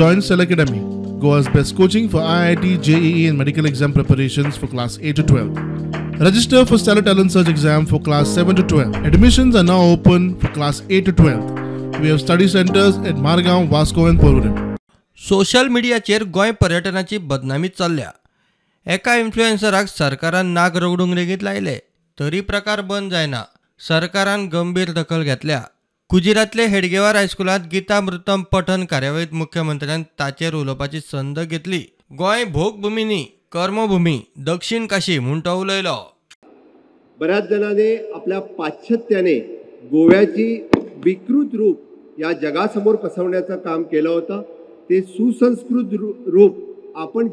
Join Cell Academy, Goa's best coaching for IIT, JEE and medical exam preparations for class 8 to 12. Register for Stellar Talent Search exam for class 7 to 12. Admissions are now open for class 8 to 12. We have study centers at Margaon, Vasco and Porvorim. Social मिडियाचेर गोंय पर्यटनाची बदनामी चल्ल्या. एका इन्फ्लुएन्सराक सरकारान नाक रगडूंक लेगीत लायले, तरी प्रकार बंद जायना. सरकारान गंभीर दखल घेतल्या. गुजरातले हेडगेवार हायस्कुलांत गीतामृतम पठण कार्यावळीत मुख्यमंत्र्यान ताचेर उलोवपाची संद घेतली. गोंय भोगभूमी न्ही, कर्मभूमी, दक्षिण काशी म्हूण तो उलयलो. बऱ्याच जणांनी आपल्या पाश्चात्याने गोव्याची विकृत रूप या जगासमोर पसरवण्याचं काम केलं होतं. ते सुसंस्कृत रूप आपण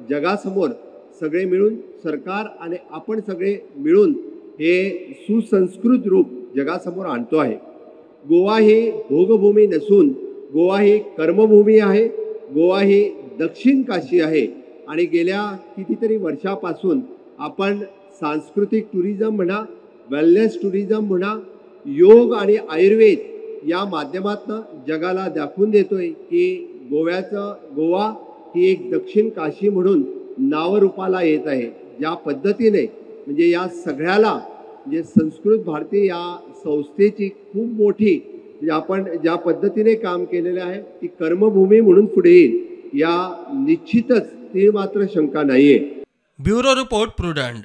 जगासमोर सगळे मिळून, सरकार आणि आपण सगळे मिळून हे सुसंस्कृत रूप जगासमोर आणतो आहे. गोवा ही भोगभूमी नसून गोवा ही कर्मभूमी आहे. गोवा ही दक्षिण काशी आहे आणि गेल्या कितीतरी वर्षापासून आपण सांस्कृतिक टुरिझम म्हणा, वेलनेस टुरिझम म्हणा, योग आणि आयुर्वेद या माध्यमातून जगाला दाखवून देतोय की गोवा ही एक दक्षिण काशी म्हणून नावरूपाला येत आहे. ज्या पद्धतीने म्हणजे या सगळ्याला म्हणजे संस्कृत भारती या संस्थेची खूप मोठी म्हणजे आपण ज्या पद्धतीने काम केलेलं आहे ती कर्मभूमी म्हणून पुढे येईल या निश्चितच ती मात्र शंका नाहीये. Bureau report prudent.